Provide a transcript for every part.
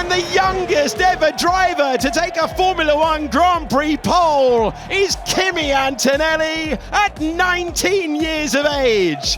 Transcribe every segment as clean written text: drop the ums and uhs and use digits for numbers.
And the youngest ever driver to take a Formula One Grand Prix pole is Kimi Antonelli at 19 years of age.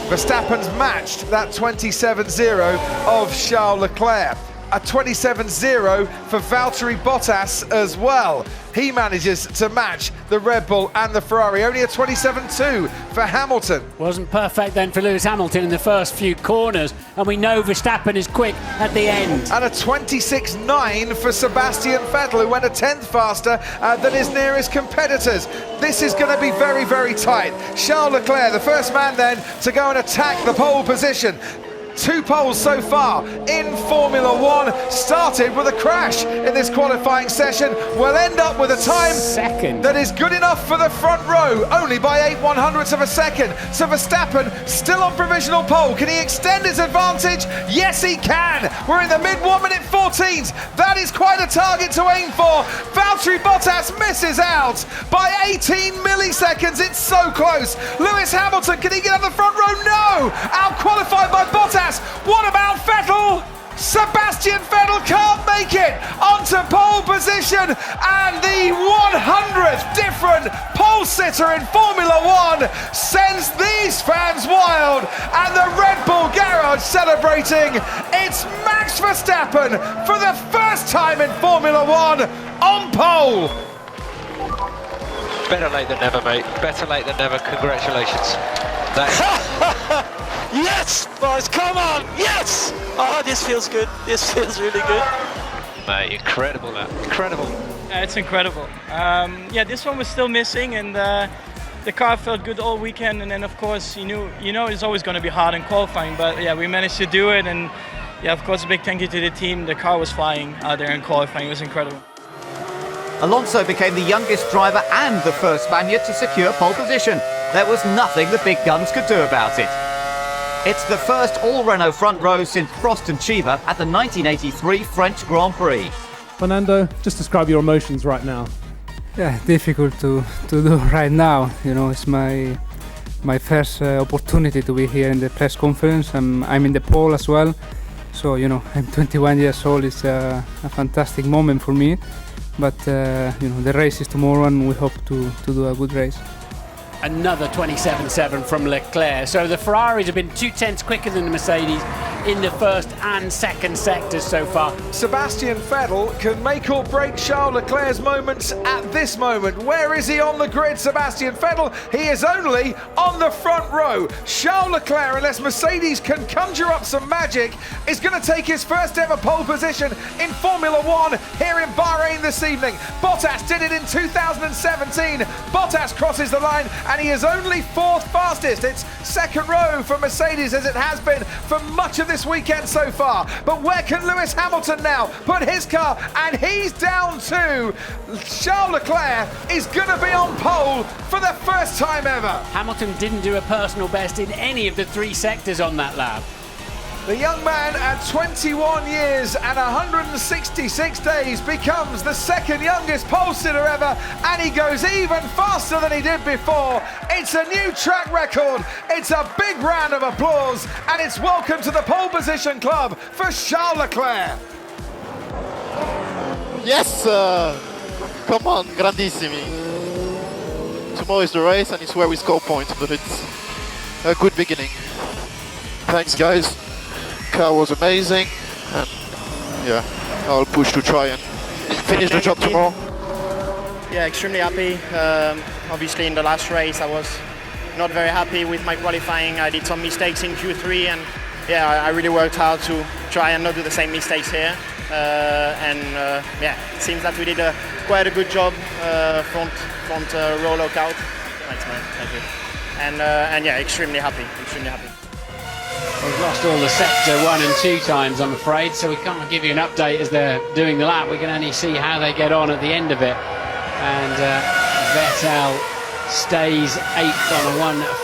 Verstappen's matched that 27-0 of Charles Leclerc. A 27-0 for Valtteri Bottas as well. He manages to match the Red Bull and the Ferrari. Only a 27-2 for Hamilton. Wasn't perfect then for Lewis Hamilton in the first few corners, and we know Verstappen is quick at the end. And a 26-9 for Sebastian Vettel, who went a tenth faster than his nearest competitors. This is going to be very, very tight. Charles Leclerc, the first man then to go and attack the pole position. 2 poles so far in Formula One. Started with a crash in this qualifying session. Will end up with a time second that is good enough for the front row, only by 8/100ths of a second. So Verstappen still on provisional pole. Can he extend his advantage? Yes, he can. We're in the mid 1 minute 14s. That is quite a target to aim for. Valtteri Bottas misses out by 18 milliseconds. It's so close. Lewis Hamilton, can he get up the front row? No! Out-qualified by Bottas. What about Vettel? Sebastian Vettel can't make it onto pole position, and the 100th different pole sitter in Formula One sends these fans wild, and the Red Bull garage celebrating. It's Max Verstappen for the first time in Formula One on pole. Better late than never, mate. Better late than never. Congratulations. Yes, boys, come on, yes! Oh, this feels good. This feels really good. Mate, incredible, that. Incredible. It's incredible. Yeah, this one was still missing, and the car felt good all weekend. And then, of course, you know, it's always going to be hard in qualifying. But yeah, we managed to do it, and yeah, of course, a big thank you to the team. The car was flying out there in qualifying. It was incredible. Alonso became the youngest driver and the first Spaniard to secure pole position. There was nothing the big guns could do about it. It's the first all-Renault front row since Prost and Cheever at the 1983 French Grand Prix. Fernando, just describe your emotions right now. Yeah, difficult to do right now. You know, it's my first opportunity to be here in the press conference. I'm in the pole as well, so you know, I'm 21 years old. It's a fantastic moment for me. But you know, the race is tomorrow, and we hope to do a good race. Another 27-7 from Leclerc. So the Ferraris have been 2/10 quicker than the Mercedes in the first and second sectors so far. Sebastian Vettel can make or break Charles Leclerc's moments at this moment. Where is he on the grid, Sebastian Vettel? He is only on the front row. Charles Leclerc, unless Mercedes can conjure up some magic, is going to take his first ever pole position in Formula One here in Bahrain this evening. Bottas did it in 2017. Bottas crosses the line, and he is only 4th fastest. It's second row for Mercedes, as it has been for much of this weekend so far. But where can Lewis Hamilton now put his car? And he's down too. Charles Leclerc is going to be on pole for the first time ever. Hamilton didn't do a personal best in any of the 3 sectors on that lap. The young man at 21 years and 166 days becomes the second youngest pole sitter ever, and he goes even faster than he did before. It's a new track record. It's a big round of applause, and it's welcome to the pole position club for Charles Leclerc. Yes, come on, grandissimi. Tomorrow is the race, and it's where we score points, but it's a good beginning. Thanks, guys. Car was amazing, and yeah, I'll push to try and finish the job tomorrow. Yeah, extremely happy. Obviously in the last race I was not very happy with my qualifying. I did some mistakes in Q3, and yeah, I really worked hard to try and not do the same mistakes here. Yeah, it seems that we did quite a good job front row lockout. Thanks, man. Thank you. And yeah, extremely happy. We've lost all the sector 1 and 2 times, I'm afraid, so we can't give you an update as they're doing the lap. We can only see how they get on at the end of it. And Vettel stays 8th on a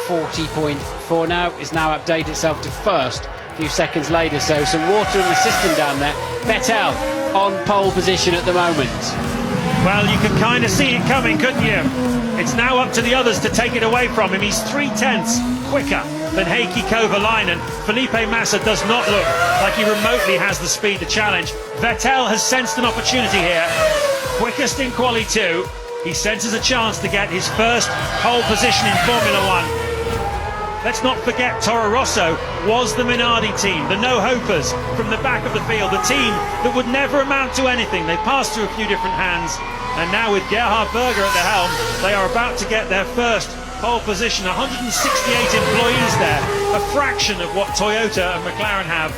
1:40.4 now. It's now updated itself to 1st a few seconds later, so some water in the system down there. Vettel on pole position at the moment. Well, you can kind of see it coming, couldn't you? It's now up to the others to take it away from him. He's 3/10 quicker. than Heikki Kovalainen. Felipe Massa does not look like he remotely has the speed to challenge. Vettel has sensed an opportunity here. Quickest in Quali 2. He senses a chance to get his first pole position in Formula 1. Let's not forget Toro Rosso was the Minardi team, the no-hopers from the back of the field, the team that would never amount to anything. They passed through a few different hands, and now with Gerhard Berger at the helm, they are about to get their first pole position. 168 employees there, a fraction of what Toyota and McLaren have.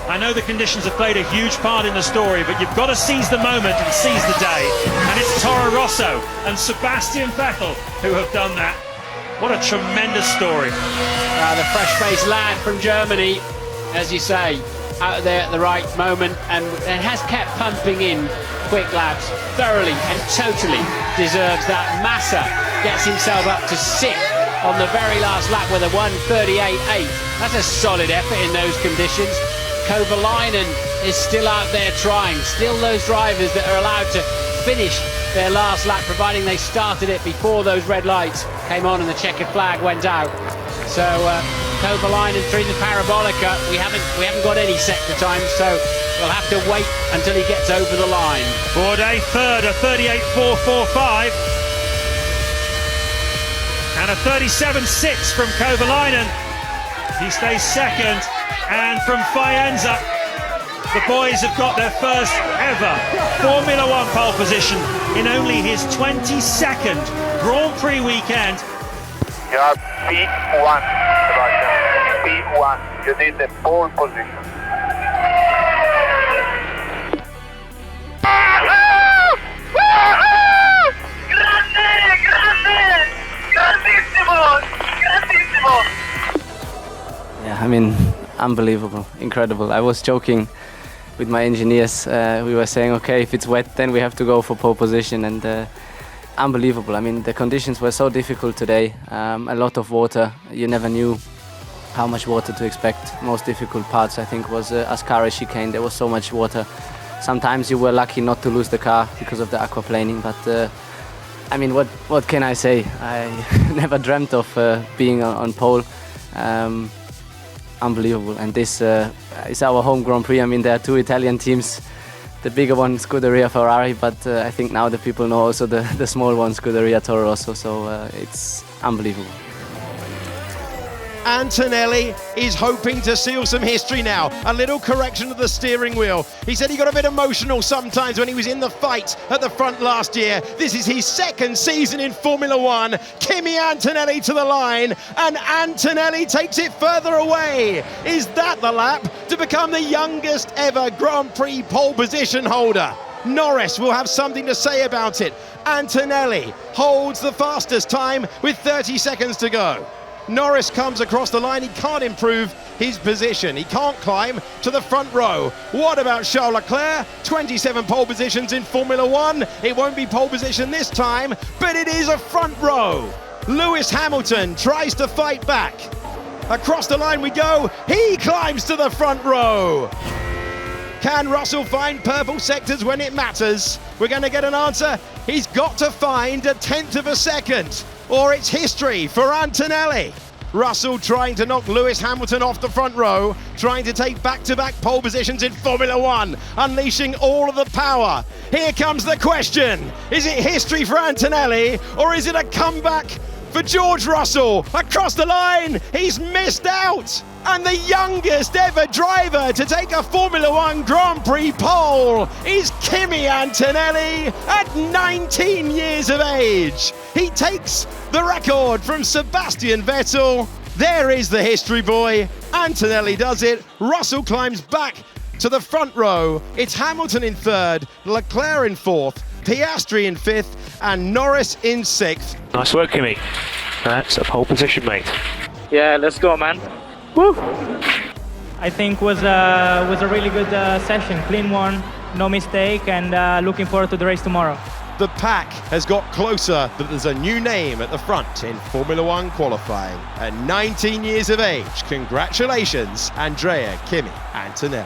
I know the conditions have played a huge part in the story, but you've got to seize the moment and seize the day. And it's Toro Rosso and Sebastian Vettel who have done that. What a tremendous story. The fresh-faced lad from Germany, as you say, out there at the right moment, and has kept pumping in quick laps. Thoroughly and totally deserves that. Massa gets himself up to 6th on the very last lap with a 1:38.8. That's a solid effort in those conditions. Kovalainen is still out there trying. Still those drivers that are allowed to finish their last lap, providing they started it before those red lights came on and the checkered flag went out. So Kovalainen through the parabolica. We haven't got any sector time, so we'll have to wait until he gets over the line. Bourdais third, a 38.445. And a 37.6 from Kovalainen. He stays second. And from Faenza, the boys have got their first ever Formula 1 pole position in only his 22nd Grand Prix weekend. You are P1, Sebastian. P1. You need the pole position. Yeah, I mean, unbelievable, incredible. I was joking with my engineers. We were saying, okay, if it's wet, then we have to go for pole position, and unbelievable. I mean, the conditions were so difficult today. A lot of water. You never knew how much water to expect. Most difficult parts, I think, was Ascari chicane. There was so much water. Sometimes you were lucky not to lose the car because of the aquaplaning, but I mean, what can I say? I never dreamt of being on pole. Unbelievable, and this is our home Grand Prix. I mean, there are two Italian teams, the bigger one Scuderia Ferrari, but I think now the people know also the small one Scuderia Toro Rosso, so it's unbelievable. Antonelli is hoping to seal some history now. A little correction of the steering wheel. He said he got a bit emotional sometimes when he was in the fight at the front last year. This is his second season in Formula 1. Kimi Antonelli to the line, and Antonelli takes it further away. Is that the lap to become the youngest ever Grand Prix pole position holder? Norris will have something to say about it. Antonelli holds the fastest time with 30 seconds to go. Norris comes across the line. He can't improve his position. He can't climb to the front row. What about Charles Leclerc? 27 pole positions in Formula 1. It won't be pole position this time, but it is a front row. Lewis Hamilton tries to fight back. Across the line we go. He climbs to the front row. Can Russell find purple sectors when it matters? We're going to get an answer. He's got to find a 1/10 of a second, or it's history for Antonelli. Russell trying to knock Lewis Hamilton off the front row, trying to take back-to-back pole positions in Formula 1, unleashing all of the power. Here comes the question. Is it history for Antonelli, or is it a comeback for George Russell? Across the line, he's missed out. And the youngest ever driver to take a Formula 1 Grand Prix pole is Kimi Antonelli at 19 years of age. He takes the record from Sebastian Vettel. There is the history boy. Antonelli does it. Russell climbs back to the front row. It's Hamilton in third, Leclerc in fourth, Piastri in fifth, and Norris in sixth. Nice work, Kimi. That's a pole position, mate. Yeah, let's go, man. Woo! I think was a really good session, clean one, no mistake, and looking forward to the race tomorrow. The pack has got closer, but there's a new name at the front in Formula 1 qualifying. At 19 years of age, congratulations, Andrea Kimi Antonelli.